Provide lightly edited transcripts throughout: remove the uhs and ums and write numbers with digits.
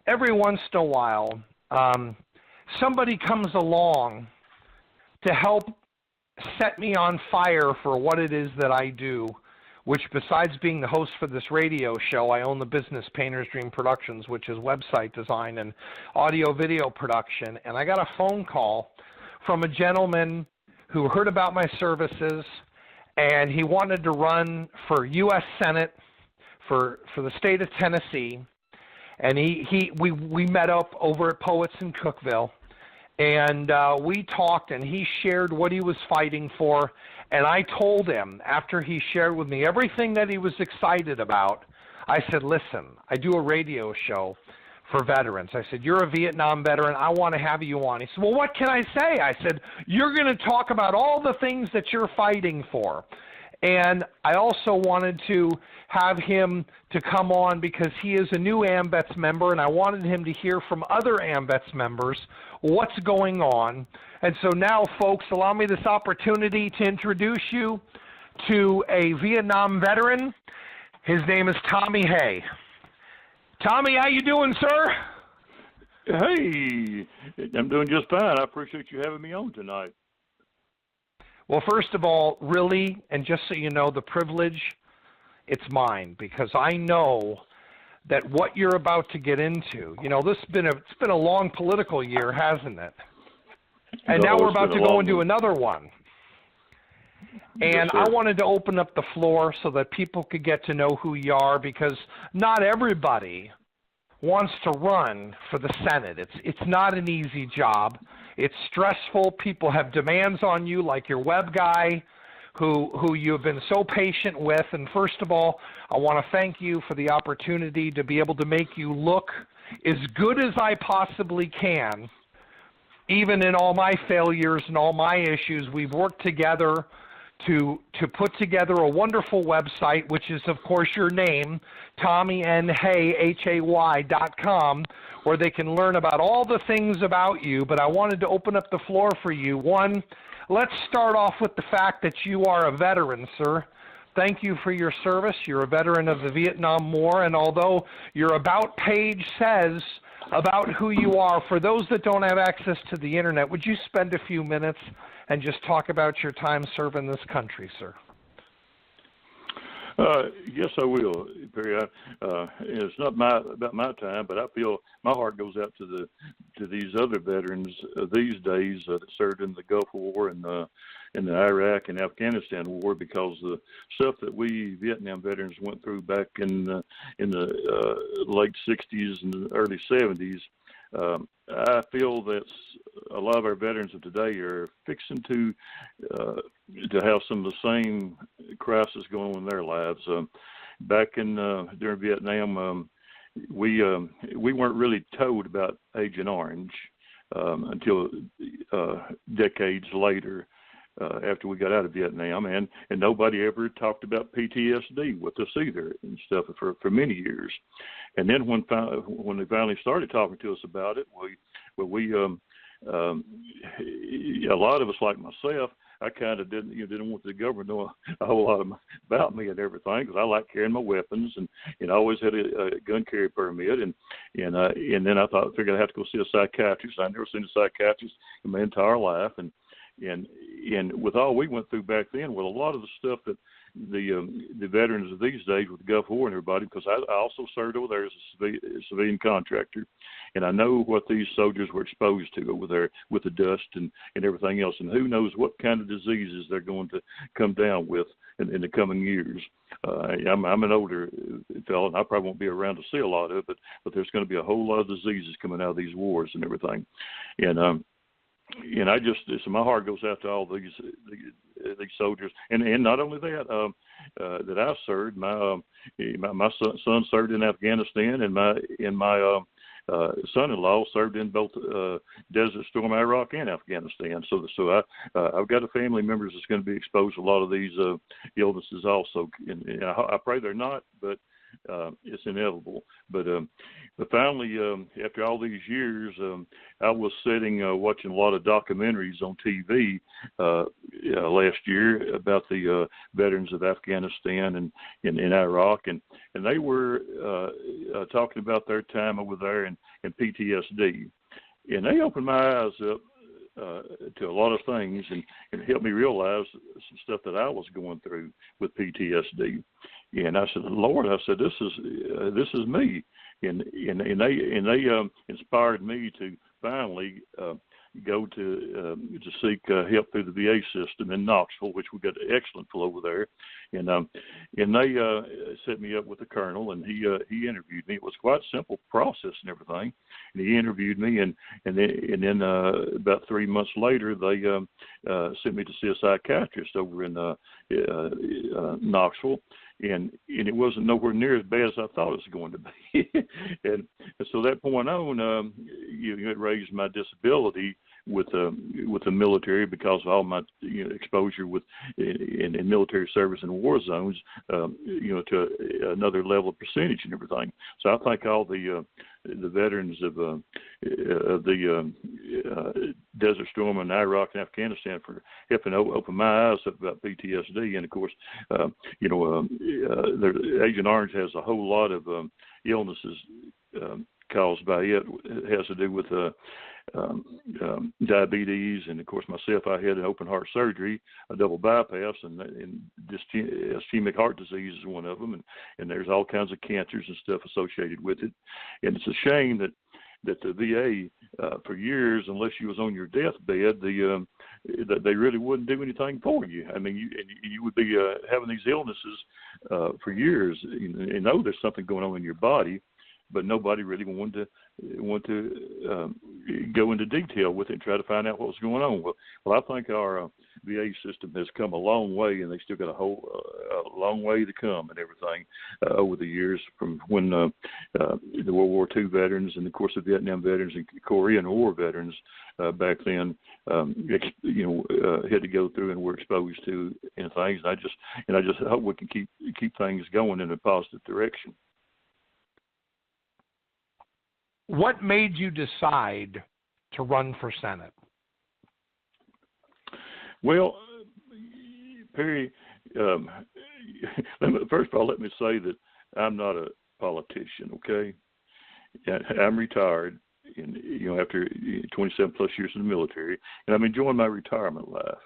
every once in a while, somebody comes along to help set me on fire for what it is that I do, which besides being the host for this radio show, I own the business Painter's Dream Productions, which is website design and audio-video production. And I got a phone call from a gentleman who heard about my services, and he wanted to run for U.S. Senate for the state of Tennessee. And we met up over at Poets in Cookeville, and we talked, and he shared what he was fighting for. And I told him, after he shared with me everything that he was excited about, I said, listen, I do a radio show for veterans. I said, you're a Vietnam veteran. I want to have you on. He said, well, what can I say? I said, you're going to talk about all the things that you're fighting for. And I also wanted to have him to come on because he is a new AMVETS member, and I wanted him to hear from other AMVETS members what's going on. And so now, folks, allow me this opportunity to introduce you to a Vietnam veteran. His name is Tommy Hay. Tommy, how you doing, sir? Hey, I'm doing just fine. I appreciate you having me on tonight. Well, first of all, really, and just so you know, the privilege, it's mine, because I know that what you're about to get into, you know, it's been a long political year, hasn't it? And now we're about to go into another one. And I wanted to open up the floor so that people could get to know who you are, because not everybody wants to run for the Senate. It's not an easy job. It's stressful. People have demands on you, like your web guy, who you've been so patient with. And first of all, I want to thank you for the opportunity to be able to make you look as good as I possibly can. Even in all my failures and all my issues, we've worked together to put together a wonderful website, which is, of course, your name, TommyNHay.com, where they can learn about all the things about you. But I wanted to open up the floor for you. One, let's start off with the fact that you are a veteran, sir. Thank you for your service. You're a veteran of the Vietnam War, and although your About page says about who you are, for those that don't have access to the Internet, would you spend a few minutes and just talk about your time serving this country, sir? Yes, I will, Perry. It's not about my time, but I feel my heart goes out to these other veterans these days that served in the Gulf War and in the Iraq and Afghanistan war, because the stuff that we Vietnam veterans went through back in the late 60s and the early 70s. I feel that a lot of our veterans of today are fixing to have some of the same crisis going on in their lives. Back during Vietnam, we weren't really told about Agent Orange until decades later. After we got out of Vietnam, and nobody ever talked about PTSD with us either and stuff for many years. And then when they finally started talking to us about it, a lot of us, like myself, I kind of didn't want the government to know a whole lot about me and everything, because I like carrying my weapons and I always had a gun carry permit, and then I figured I'd have to go see a psychiatrist. I'd never seen a psychiatrist in my entire life, and with all we went through back then, with a lot of the stuff that the veterans of these days with the Gulf War and everybody, because I also served over there as a civilian contractor, and I know what these soldiers were exposed to over there with the dust and everything else, and who knows what kind of diseases they're going to come down with in the coming years. I'm an older fellow, and I probably won't be around to see a lot of it, but there's going to be a whole lot of diseases coming out of these wars and everything, and so my heart goes out to all these soldiers, and not only that, that I served. My son served in Afghanistan, and my son-in-law served in both Desert Storm, Iraq, and Afghanistan. So I've got a family members that's going to be exposed to a lot of these illnesses also, and I pray they're not, but it's inevitable. But finally, after all these years, I was sitting watching a lot of documentaries on TV last year about the veterans of Afghanistan and in Iraq, and they were talking about their time over there and PTSD, and they opened my eyes up to a lot of things and helped me realize some stuff that I was going through with PTSD. And I said, Lord, I said, this is me, and they inspired me to finally go to seek help through the VA system in Knoxville, which we got an excellent flow over there, and they set me up with the colonel, and he interviewed me. It was quite a simple process and everything, and he interviewed me, and then about 3 months later they sent me to see a psychiatrist over in Knoxville. And it wasn't nowhere near as bad as I thought it was going to be. and so that point on, it raised my disability with the military because of all my exposure with in military service in war zones, to another level of percentage and everything. So I thank all the veterans of the Desert Storm in Iraq and Afghanistan for helping open my eyes up about PTSD. And of course, Agent Orange has a whole lot of illnesses caused by it. It has to do with diabetes, and of course myself, I had an open heart surgery, a double bypass, and ischemic heart disease is one of them, and there's all kinds of cancers and stuff associated with it. And it's a shame that the VA for years, unless you was on your deathbed, that they really wouldn't do anything for you. I mean, you would be having these illnesses for years, and know there's something going on in your body, but nobody really wanted to go into detail with it and try to find out what was going on. Well, I think our VA system has come a long way, and they still got a long way to come and everything over the years, from when the World War II veterans and, of course, the Vietnam veterans and Korean War veterans back then, had to go through and were exposed to and things. And I just hope we can keep things going in a positive direction. What made you decide to run for Senate? Well, Perry, first of all, let me say that I'm not a politician, okay? I'm retired, and, after 27 plus years in the military, and I'm enjoying my retirement life.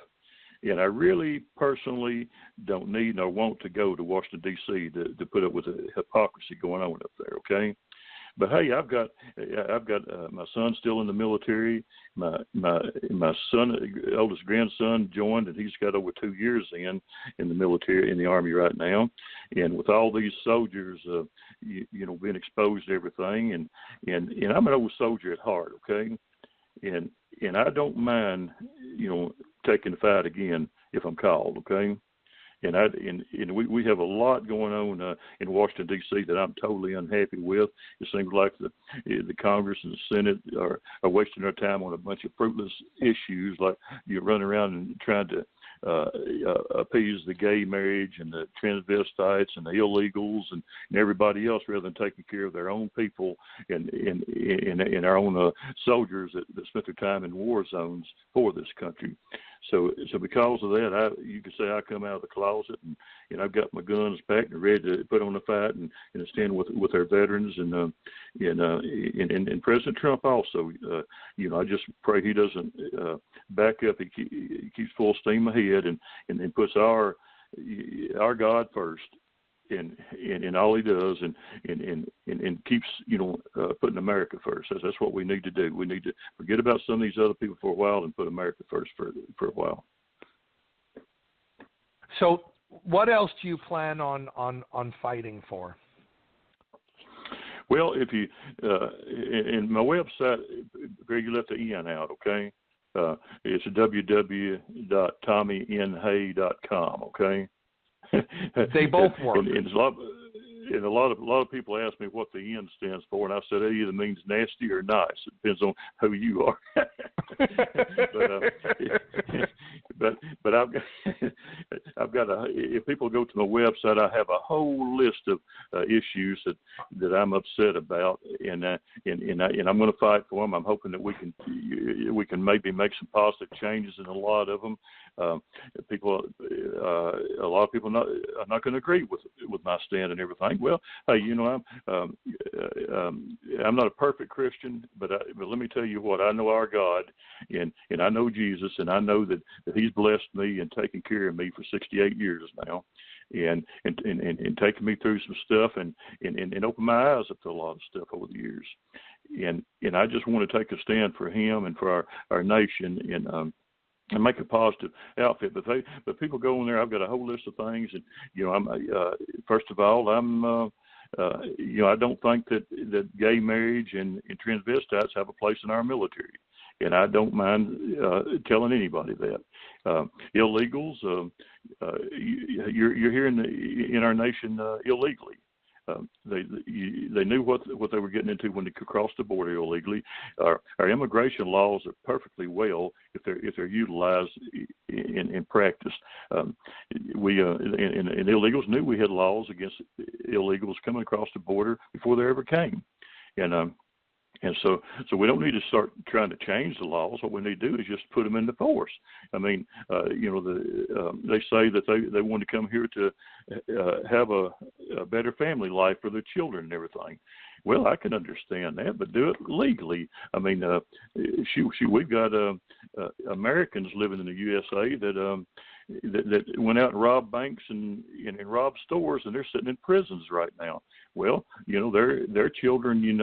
And I really personally don't need nor want to go to Washington, D.C. to put up with the hypocrisy going on up there, okay? But hey, I've got my son still in the military. My son, oldest grandson, joined, and he's got over 2 years in the military, in the Army right now. And with all these soldiers, being exposed to everything, and I'm an old soldier at heart, okay. And I don't mind, taking the fight again if I'm called, okay. And we have a lot going on in Washington, D.C. that I'm totally unhappy with. It seems like the Congress and the Senate are wasting their time on a bunch of fruitless issues, like you run around and trying to appease the gay marriage and the transvestites and the illegals and everybody else, rather than taking care of their own people and our own soldiers that spent their time in war zones for this country. So because of that, you could say I come out of the closet and I've got my guns packed and ready to put on the fight and stand with our veterans and President Trump also. I just pray he doesn't back up. He keeps full steam ahead and puts our God first. And all he does, and keeps putting America first. That's what we need to do. We need to forget about some of these other people for a while and put America first for a while. So, what else do you plan on fighting for? Well, if you in my website, you left the N out, okay? It's www.tommynhay.com, okay? They both work. And it's a lot, and a lot of people ask me what the N stands for, and I said it either means nasty or nice. It depends on who you are. but I've got if people go to my website, I have a whole list of issues that I'm upset about, and I'm going to fight for them. I'm hoping that we can maybe make some positive changes in a lot of them. A lot of people are not going to agree with my stand and everything. Well, hey, I'm not a perfect Christian, but let me tell you what, I know our God, and I know Jesus, and I know that He's blessed me and taken care of me for 68 years now, and taken me through some stuff and opened my eyes up to a lot of stuff over the years, and I just want to take a stand for Him and for our nation, and make a positive outfit. But people go in there. I've got a whole list of things, and I'm first of all, I don't think that gay marriage and transvestites have a place in our military, and I don't mind telling anybody that. Illegals, you're here in our nation illegally. They knew what they were getting into when they crossed the border illegally. Our immigration laws are perfectly well if they're utilized in practice. And illegals knew we had laws against illegals coming across the border before they ever came, and so we don't need to start trying to change the laws. What we need to do is just put them into force. I mean, they say that they want to come here to have a better family life for their children and everything. Well, I can understand that, but do it legally. I mean, we've got Americans living in the USA that went out and robbed banks and robbed stores, and they're sitting in prisons right now. Well, their children, they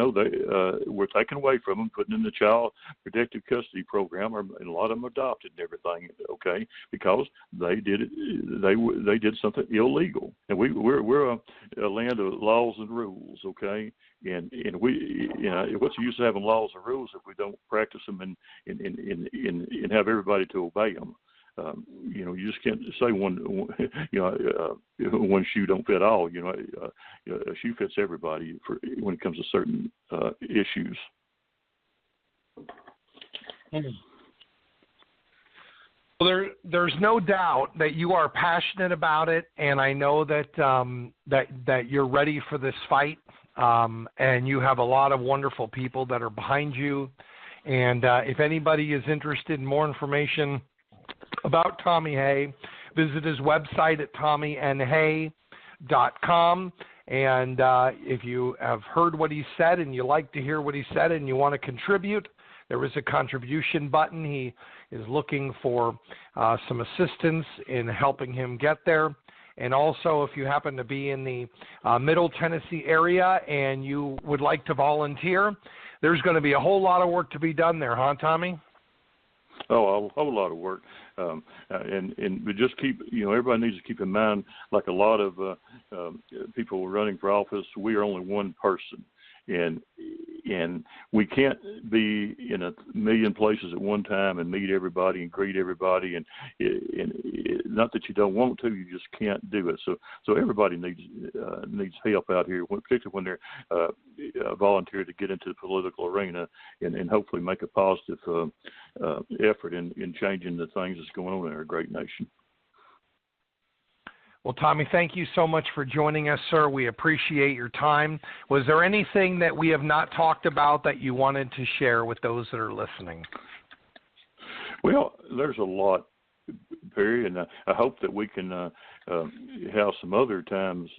were taken away from them, put in the Child Protective Custody Program, and a lot of them adopted and everything. Okay, because they did it. They did something illegal, and we're a land of laws and rules. Okay. And we, what's the use of having laws and rules if we don't practice them and have everybody to obey them? You just can't say one shoe don't fit all. A shoe fits everybody when it comes to certain issues. Well, there's no doubt that you are passionate about it, and I know that you're ready for this fight. And you have a lot of wonderful people that are behind you. And if anybody is interested in more information about Tommy Hay, visit his website at tommynhay.com. And if you have heard what he said and you like to hear what he said and you want to contribute, there is a contribution button. He is looking for some assistance in helping him get there. And also, if you happen to be in the Middle Tennessee area and you would like to volunteer, there's going to be a whole lot of work to be done there, huh, Tommy? Oh, a whole lot of work. And we just keep, everybody needs to keep in mind, like a lot of people running for office, we are only one person. And we can't be in a million places at one time and meet everybody and greet everybody, and not that you don't want to, you just can't do it. So everybody needs help out here, particularly when they're volunteer to get into the political arena and hopefully make a positive effort in changing the things that's going on in our great nation. Well, Tommy, thank you so much for joining us, sir. We appreciate your time. Was there anything that we have not talked about that you wanted to share with those that are listening? Well, there's a lot, Perry, and I hope that we can have some other times,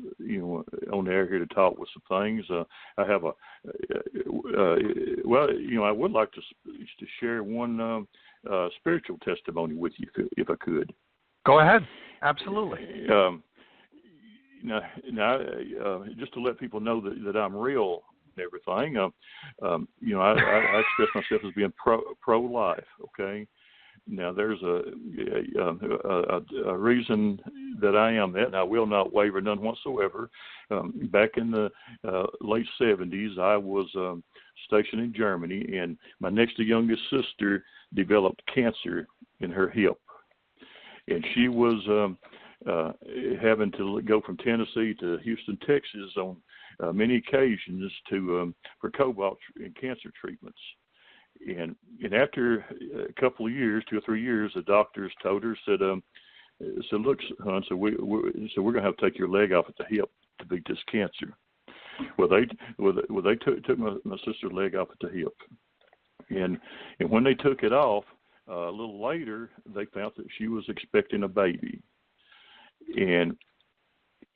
on the air here to talk with some things. I have I would like to share one spiritual testimony with you, if I could. Go ahead. Absolutely. Now, just to let people know that I'm real and everything, I express myself as being pro-life, okay? Now, there's a reason that I am that, and I will not waver none whatsoever. Back in the late 70s, I was stationed in Germany, and my next to youngest sister developed cancer in her hip. And she was having to go from Tennessee to Houston, Texas on many occasions for cobalt and cancer treatments. And after a couple of years, 2 or 3 years, the doctors told her, said, look, hon, we're going to have to take your leg off at the hip to beat this cancer. Well, they took my sister's leg off at the hip, and when they took it off, a little later, they found that she was expecting a baby, and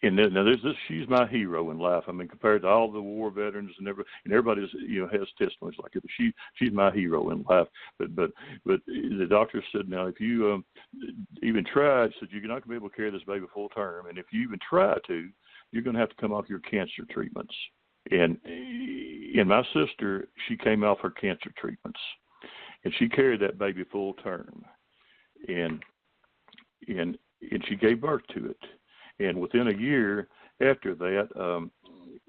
now she's my hero in life. I mean, compared to all the war veterans and everybody has testimonies like it. But she's my hero in life. But the doctor said, now if you even try, said you're not going to be able to carry this baby full term, and if you even try to, you're going to have to come off your cancer treatments. And my sister, she came off her cancer treatments, and she carried that baby full term, and she gave birth to it. And within a year after that,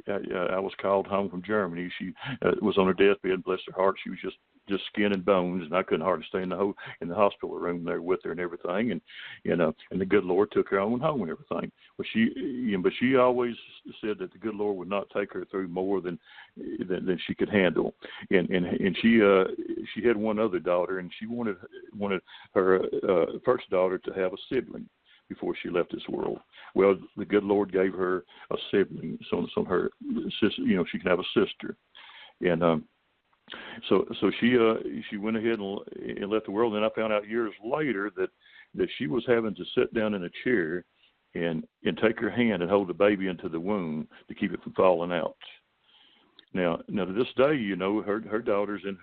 I was called home from Germany. She was on her deathbed, bless her heart. She was just skin and bones, and I couldn't hardly stay in the hospital room there with her and everything. And the good Lord took her on home and everything. But she always said that the good Lord would not take her through more than she could handle. And she had one other daughter, and she wanted her first daughter to have a sibling before she left this world. Well, the good Lord gave her a sibling, so her sister, she can have a sister, and so she went ahead and left the world. And I found out years later that she was having to sit down in a chair and take her hand and hold the baby into the womb to keep it from falling out. Now to this day, her daughter's in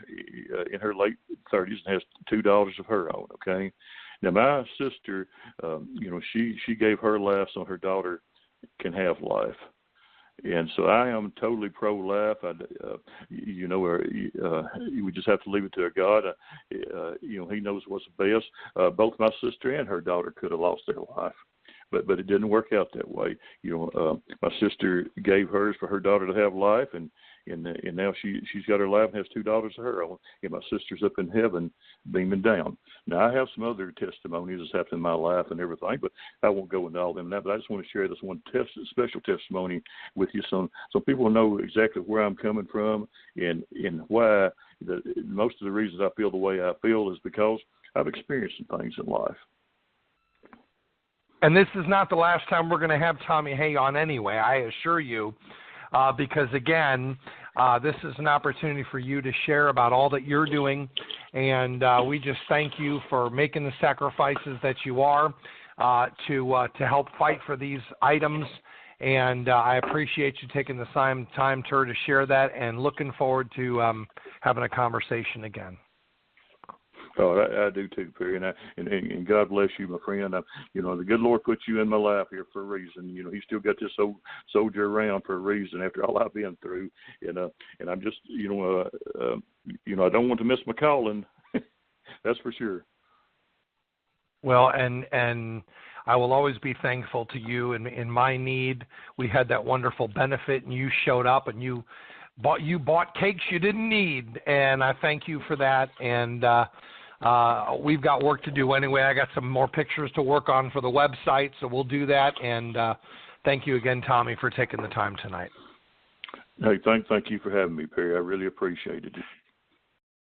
her late 30s and has 2 daughters of her own. Okay. Now, my sister, she gave her life so her daughter can have life. And so I am totally pro-life. We just have to leave it to God. He knows what's best. Both my sister and her daughter could have lost their life, but it didn't work out that way. My sister gave hers for her daughter to have life, and now she's got her life and has 2 daughters of her own, and my sister's up in heaven beaming down. Now, I have some other testimonies that's happened in my life and everything, but I won't go into all them now. But I just want to share this one special testimony with you, so people know exactly where I'm coming from and why. Most of the reasons I feel the way I feel is because I've experienced some things in life. And this is not the last time we're going to have Tommy Hay on anyway, I assure you. Because, again, this is an opportunity for you to share about all that you're doing, and we just thank you for making the sacrifices that you are to help fight for these items, and I appreciate you taking the time to share that, and looking forward to having a conversation again. Oh, I do too, Perry, and God bless you, my friend. The good Lord put you in my life here for a reason. He still got this old soldier around for a reason after all I've been through, and I'm just, I don't want to miss my calling. That's for sure. Well, and I will always be thankful to you. In my need, we had that wonderful benefit, and you showed up, and you bought cakes you didn't need, and I thank you for that. And we've got work to do anyway. I got some more pictures to work on for the website, so we'll do that. And thank you again, Tommy, for taking the time tonight. Hey, thank you for having me, Perry. I really appreciate it.